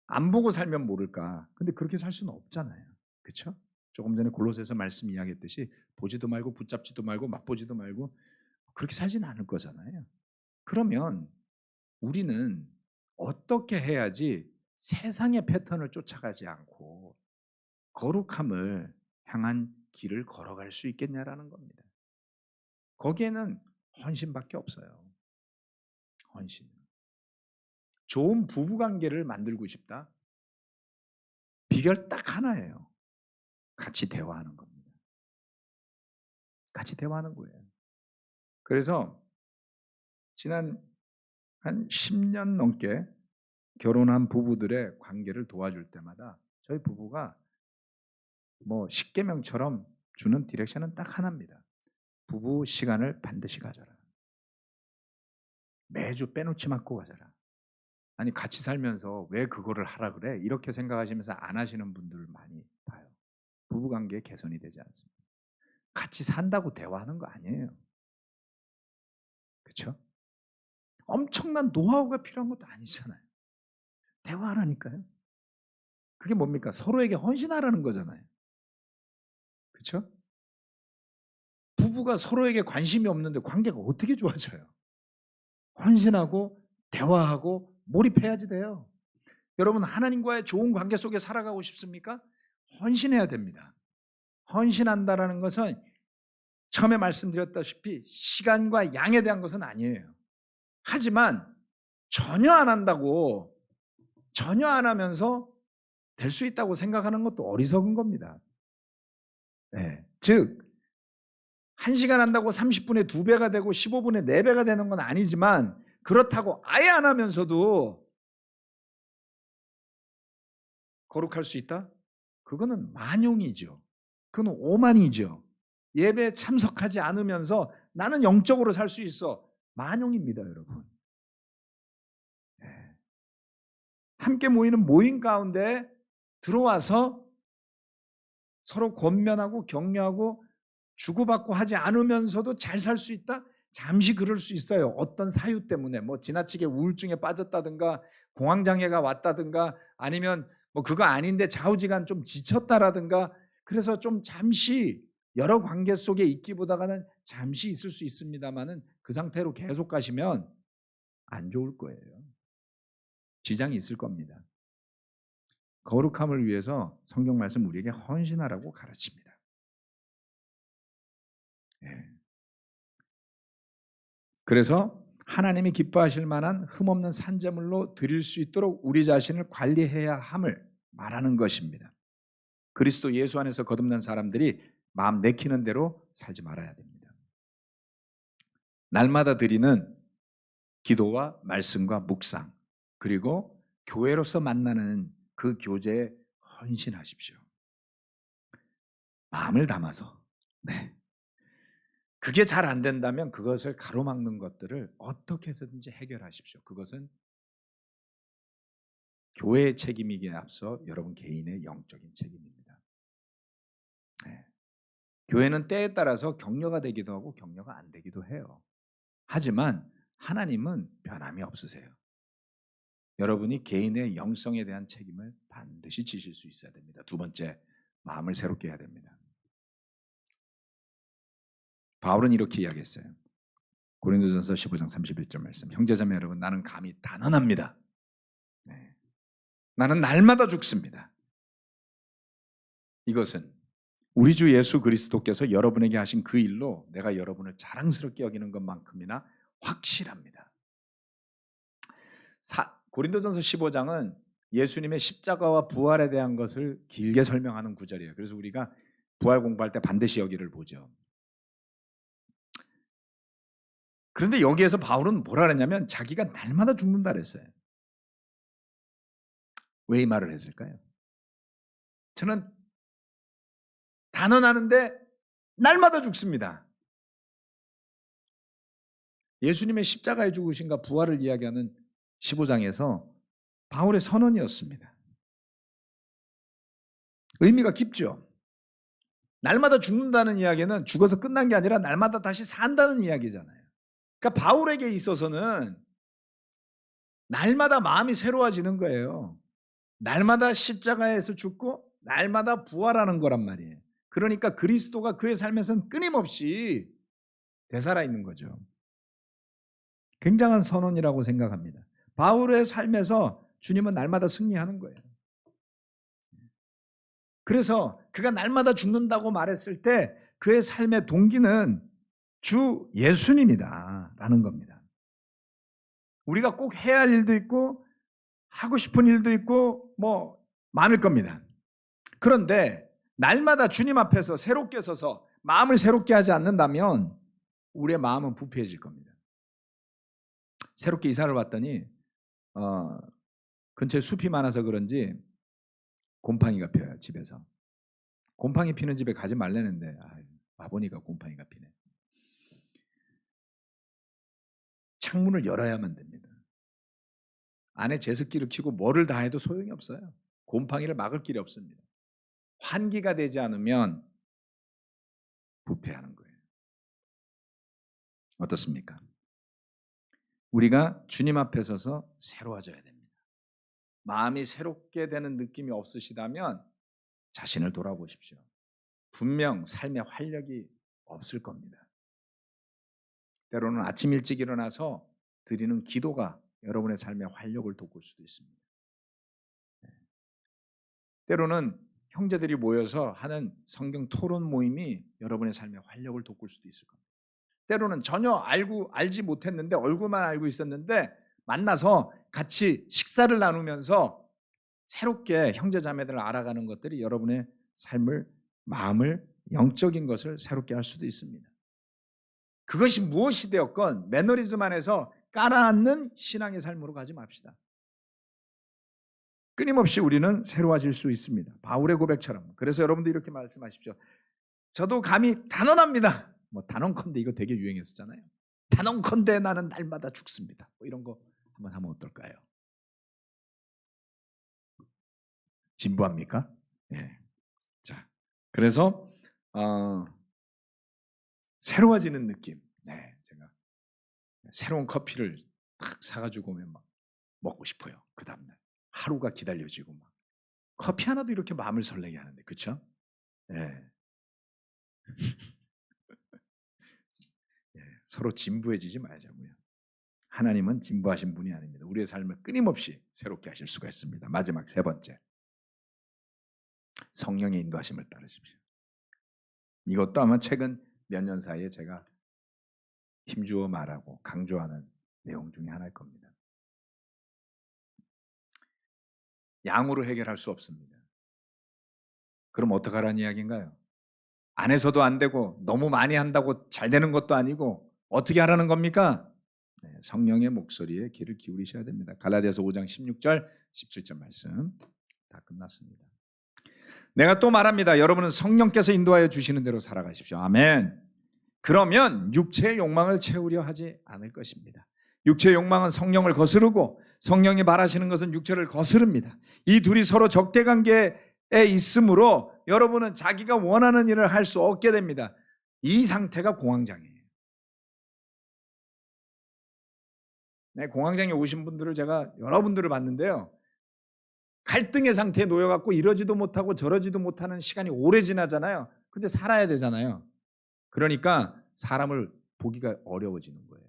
안 보고 살면 모를까. 근데 그렇게 살 수는 없잖아요. 그렇죠? 조금 전에 골로새서 말씀 이야기했듯이 보지도 말고 붙잡지도 말고 맛보지도 말고 그렇게 살지는 않을 거잖아요. 그러면 우리는 어떻게 해야지 세상의 패턴을 쫓아가지 않고 거룩함을 향한 길을 걸어갈 수 있겠냐라는 겁니다. 거기에는 헌신밖에 없어요. 헌신. 좋은 부부관계를 만들고 싶다? 비결 딱 하나예요. 같이 대화하는 겁니다. 같이 대화하는 거예요. 그래서 지난 한 10년 넘게 결혼한 부부들의 관계를 도와줄 때마다 저희 부부가 뭐 10계명처럼 주는 디렉션은 딱 하나입니다. 부부 시간을 반드시 가져라. 매주 빼놓지 말고 가져라. 아니 같이 살면서 왜 그거를 하라 그래? 이렇게 생각하시면서 안 하시는 분들을 많이 봐요. 부부관계 개선이 되지 않습니다. 같이 산다고 대화하는 거 아니에요. 그렇죠? 엄청난 노하우가 필요한 것도 아니잖아요. 대화하라니까요. 그게 뭡니까? 서로에게 헌신하라는 거잖아요. 그렇죠? 부부가 서로에게 관심이 없는데 관계가 어떻게 좋아져요? 헌신하고 대화하고 몰입해야지 돼요. 여러분 하나님과의 좋은 관계 속에 살아가고 싶습니까? 헌신해야 됩니다. 헌신한다라는 것은 처음에 말씀드렸다시피 시간과 양에 대한 것은 아니에요. 하지만 전혀 안 한다고 전혀 안 하면서 될 수 있다고 생각하는 것도 어리석은 겁니다. 네. 즉 1시간 한다고 30분에 2배가 되고 15분에 4배가 되는 건 아니지만 그렇다고 아예 안 하면서도 거룩할 수 있다? 그거는 만용이죠. 그건 오만이죠. 예배에 참석하지 않으면서 나는 영적으로 살 수 있어. 만용입니다, 여러분. 함께 모이는 모임 가운데 들어와서 서로 권면하고 격려하고 주고받고 하지 않으면서도 잘 살 수 있다? 잠시 그럴 수 있어요. 어떤 사유 때문에 뭐 지나치게 우울증에 빠졌다든가 공황장애가 왔다든가 아니면 뭐 그거 아닌데 좌우지간 좀 지쳤다라든가 그래서 좀 잠시 여러 관계 속에 있기보다는 잠시 있을 수 있습니다만은 그 상태로 계속 가시면 안 좋을 거예요. 지장이 있을 겁니다. 거룩함을 위해서 성경 말씀 우리에게 헌신하라고 가르칩니다. 그래서 하나님이 기뻐하실 만한 흠없는 산제물로 드릴 수 있도록 우리 자신을 관리해야 함을 말하는 것입니다. 그리스도 예수 안에서 거듭난 사람들이 마음 내키는 대로 살지 말아야 됩니다. 날마다 드리는 기도와 말씀과 묵상 그리고 교회로서 만나는 그 교제에 헌신하십시오. 마음을 담아서. 네. 그게 잘 안 된다면 그것을 가로막는 것들을 어떻게 해서든지 해결하십시오. 그것은 교회의 책임이기에 앞서 여러분 개인의 영적인 책임입니다. 네. 교회는 때에 따라서 격려가 되기도 하고 격려가 안 되기도 해요. 하지만 하나님은 변함이 없으세요. 여러분이 개인의 영성에 대한 책임을 반드시 지실 수 있어야 됩니다. 두 번째, 마음을 새롭게 해야 됩니다. 바울은 이렇게 이야기했어요. 고린도전서 15장 31절 말씀. 형제자매 여러분, 나는 감히 단언합니다. 네. 나는 날마다 죽습니다. 이것은 우리 주 예수 그리스도께서 여러분에게 하신 그 일로 내가 여러분을 자랑스럽게 여기는 것만큼이나 확실합니다. 고린도전서 15장은 예수님의 십자가와 부활에 대한 것을 길게 설명하는 구절이에요. 그래서 우리가 부활 공부할 때 반드시 여기를 보죠. 그런데 여기에서 바울은 뭐라 그랬냐면 자기가 날마다 죽는다 그랬어요. 왜 이 말을 했을까요? 저는 단언하는데 날마다 죽습니다. 예수님의 십자가에 죽으신가 부활을 이야기하는 15장에서 바울의 선언이었습니다. 의미가 깊죠. 날마다 죽는다는 이야기는 죽어서 끝난 게 아니라 날마다 다시 산다는 이야기잖아요. 그러니까 바울에게 있어서는 날마다 마음이 새로워지는 거예요. 날마다 십자가에서 죽고 날마다 부활하는 거란 말이에요. 그러니까 그리스도가 그의 삶에서는 끊임없이 되살아있는 거죠. 굉장한 선언이라고 생각합니다. 바울의 삶에서 주님은 날마다 승리하는 거예요. 그래서 그가 날마다 죽는다고 말했을 때 그의 삶의 동기는 주 예수님이다라는 겁니다. 우리가 꼭 해야 할 일도 있고 하고 싶은 일도 있고 뭐 많을 겁니다. 그런데 날마다 주님 앞에서 새롭게 서서 마음을 새롭게 하지 않는다면 우리의 마음은 부패해질 겁니다. 새롭게 이사를 왔더니 근처에 숲이 많아서 그런지 곰팡이가 펴요. 집에서. 곰팡이 피는 집에 가지 말라는데 와보니까 곰팡이가 피네. 창문을 열어야만 됩니다. 안에 제습기를 켜고 뭐를 다 해도 소용이 없어요. 곰팡이를 막을 길이 없습니다. 환기가 되지 않으면 부패하는 거예요. 어떻습니까? 우리가 주님 앞에 서서 새로워져야 됩니다. 마음이 새롭게 되는 느낌이 없으시다면 자신을 돌아보십시오. 분명 삶의 활력이 없을 겁니다. 때로는 아침 일찍 일어나서 드리는 기도가 여러분의 삶의 활력을 돋굴 수도 있습니다. 때로는 형제들이 모여서 하는 성경 토론 모임이 여러분의 삶의 활력을 돋굴 수도 있을 겁니다. 때로는 전혀 알지 못했는데 얼굴만 알고 있었는데 만나서 같이 식사를 나누면서 새롭게 형제자매들을 알아가는 것들이 여러분의 삶을, 마음을, 영적인 것을 새롭게 할 수도 있습니다. 그것이 무엇이 되었건 매너리즘 안에서 깔아앉는 신앙의 삶으로 가지 맙시다. 끊임없이 우리는 새로워질 수 있습니다. 바울의 고백처럼. 그래서 여러분도 이렇게 말씀하십시오. 저도 감히 단언합니다. 단언컨대 이거 되게 유행했었잖아요. 단언컨대 나는 날마다 죽습니다. 이런 거 한번 하면 어떨까요? 진부합니까? 예. 자, 그래서 새로워지는 느낌. 네, 제가 새로운 커피를 딱 사가지고 오면 막 먹고 싶어요. 그 다음날 하루가 기다려지고 막 커피 하나도 이렇게 마음을 설레게 하는데, 그렇죠? 예. 예, 서로 진부해지지 말자고요. 하나님은 진부하신 분이 아닙니다. 우리의 삶을 끊임없이 새롭게 하실 수가 있습니다. 마지막 세 번째, 성령의 인도하심을 따르십시오. 이것도 아마 최근 몇 년 사이에 제가 힘주어 말하고 강조하는 내용 중에 하나일 겁니다. 양으로 해결할 수 없습니다. 그럼 어떡하라는 이야기인가요? 안 해서도 안 되고 너무 많이 한다고 잘 되는 것도 아니고 어떻게 하라는 겁니까? 네, 성령의 목소리에 귀를 기울이셔야 됩니다. 갈라디아서 5장 16절 17절 말씀 다 끝났습니다. 내가 또 말합니다. 여러분은 성령께서 인도하여 주시는 대로 살아가십시오. 아멘. 그러면 육체의 욕망을 채우려 하지 않을 것입니다. 육체의 욕망은 성령을 거스르고 성령이 바라시는 것은 육체를 거스릅니다. 이 둘이 서로 적대관계에 있으므로 여러분은 자기가 원하는 일을 할 수 없게 됩니다. 이 상태가 공황장애예요. 네, 공황장애 오신 분들을 제가 여러분들을 봤는데요. 갈등의 상태에 놓여갖고 이러지도 못하고 저러지도 못하는 시간이 오래 지나잖아요. 근데 살아야 되잖아요. 그러니까 사람을 보기가 어려워지는 거예요.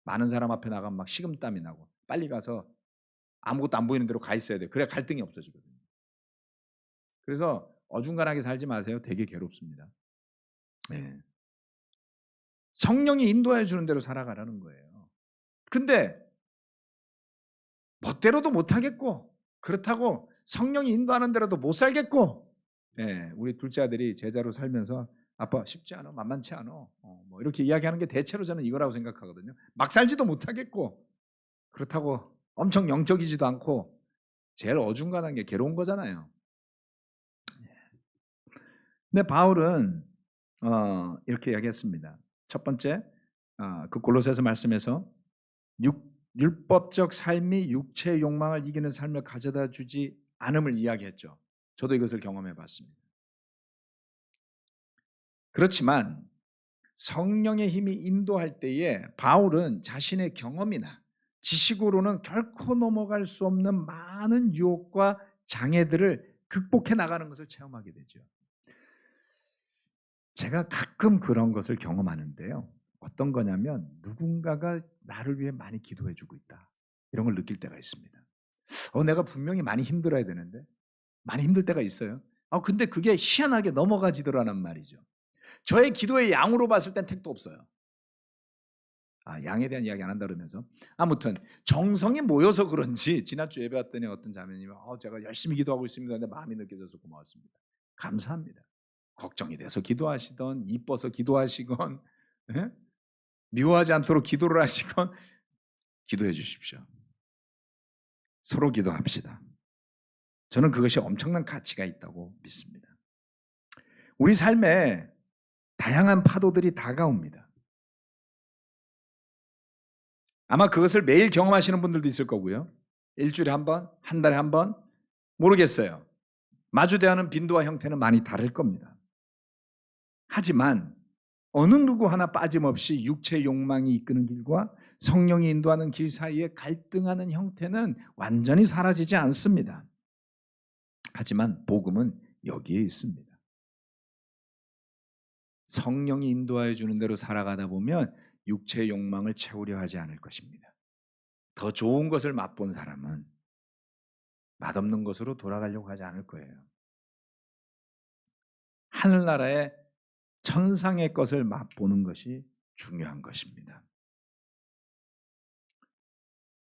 많은 사람 앞에 나가면 막 식은땀이 나고 빨리 가서 아무것도 안 보이는 대로 가 있어야 돼요. 그래야 갈등이 없어지거든요. 그래서 어중간하게 살지 마세요. 되게 괴롭습니다. 네. 성령이 인도해 주는 대로 살아가라는 거예요. 근데 멋대로도 못하겠고 그렇다고 성령이 인도하는 대로도 못 살겠고, 네, 우리 둘째 아들이 제자로 살면서 아빠 쉽지 않아, 만만치 않아, 뭐 이렇게 이야기하는 게 대체로 저는 이거라고 생각하거든요. 막 살지도 못하겠고 그렇다고 엄청 영적이지도 않고 제일 어중간한 게 괴로운 거잖아요. 근데 바울은 이렇게 이야기했습니다. 첫 번째, 그 골로새서 말씀에서 율법적 삶이 육체의 욕망을 이기는 삶을 가져다 주지 않음을 이야기했죠. 저도 이것을 경험해 봤습니다. 그렇지만 성령의 힘이 인도할 때에 바울은 자신의 경험이나 지식으로는 결코 넘어갈 수 없는 많은 유혹과 장애들을 극복해 나가는 것을 체험하게 되죠. 제가 가끔 그런 것을 경험하는데요. 어떤 거냐면 누군가가 나를 위해 많이 기도해 주고 있다. 이런 걸 느낄 때가 있습니다. 내가 분명히 많이 힘들어야 되는데 많이 힘들 때가 있어요. 근데 그게 희한하게 넘어가지더라는 말이죠. 저의 기도의 양으로 봤을 땐 택도 없어요. 양에 대한 이야기 안 한다 그러면서 아무튼 정성이 모여서 그런지 지난주 예배 왔더니 어떤 자매님이 제가 열심히 기도하고 있습니다. 근데 마음이 느껴져서 고마웠습니다. 감사합니다. 걱정이 돼서 기도하시던 이뻐서 기도하시건 미워하지 않도록 기도를 하시건 기도해 주십시오. 서로 기도합시다. 저는 그것이 엄청난 가치가 있다고 믿습니다. 우리 삶에 다양한 파도들이 다가옵니다. 아마 그것을 매일 경험하시는 분들도 있을 거고요. 일주일에 한 번, 한 달에 한 번, 모르겠어요. 마주 대하는 빈도와 형태는 많이 다를 겁니다. 하지만 어느 누구 하나 빠짐없이 육체의 욕망이 이끄는 길과 성령이 인도하는 길 사이에 갈등하는 형태는 완전히 사라지지 않습니다. 하지만 복음은 여기에 있습니다. 성령이 인도하여 주는 대로 살아가다 보면 육체의 욕망을 채우려 하지 않을 것입니다. 더 좋은 것을 맛본 사람은 맛없는 것으로 돌아가려고 하지 않을 거예요. 하늘나라의 천상의 것을 맛보는 것이 중요한 것입니다.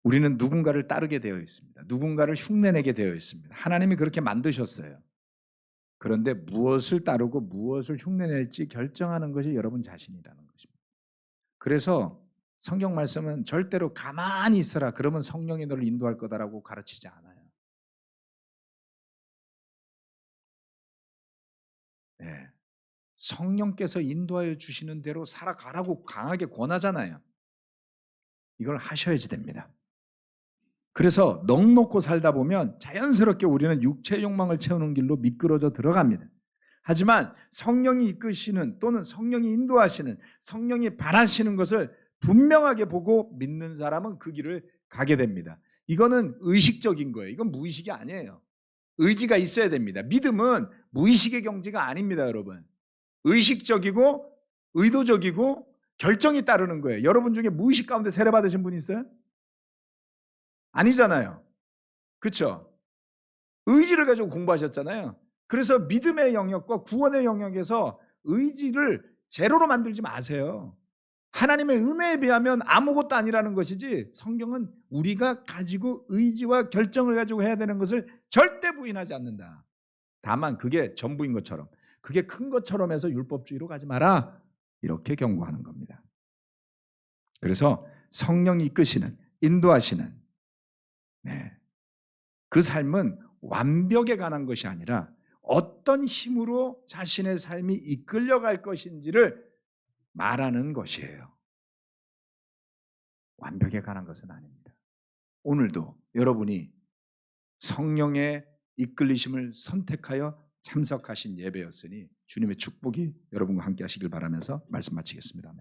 우리는 누군가를 따르게 되어 있습니다. 누군가를 흉내내게 되어 있습니다. 하나님이 그렇게 만드셨어요. 그런데 무엇을 따르고 무엇을 흉내낼지 결정하는 것이 여러분 자신이라는 것입니다. 그래서 성경 말씀은 절대로 가만히 있어라 그러면 성령이 너를 인도할 거다라고 가르치지 않아요. 네. 성령께서 인도하여 주시는 대로 살아가라고 강하게 권하잖아요. 이걸 하셔야지 됩니다. 그래서 넋놓고 살다 보면 자연스럽게 우리는 육체의 욕망을 채우는 길로 미끄러져 들어갑니다. 하지만 성령이 이끄시는 또는 성령이 인도하시는 성령이 바라시는 것을 분명하게 보고 믿는 사람은 그 길을 가게 됩니다. 이거는 의식적인 거예요. 이건 무의식이 아니에요. 의지가 있어야 됩니다. 믿음은 무의식의 경지가 아닙니다, 여러분. 의식적이고 의도적이고 결정이 따르는 거예요. 여러분 중에 무의식 가운데 세례 받으신 분 있어요? 아니잖아요. 그렇죠? 의지를 가지고 공부하셨잖아요. 그래서 믿음의 영역과 구원의 영역에서 의지를 제로로 만들지 마세요. 하나님의 은혜에 비하면 아무것도 아니라는 것이지 성경은 우리가 가지고 의지와 결정을 가지고 해야 되는 것을 절대 부인하지 않는다. 다만 그게 전부인 것처럼 그게 큰 것처럼 해서 율법주의로 가지 마라. 이렇게 경고하는 겁니다. 그래서 성령이 이끄시는 인도하시는 그 삶은 완벽에 관한 것이 아니라 어떤 힘으로 자신의 삶이 이끌려갈 것인지를 말하는 것이에요. 완벽에 관한 것은 아닙니다. 오늘도 여러분이 성령의 이끌리심을 선택하여 참석하신 예배였으니 주님의 축복이 여러분과 함께 하시길 바라면서 말씀 마치겠습니다.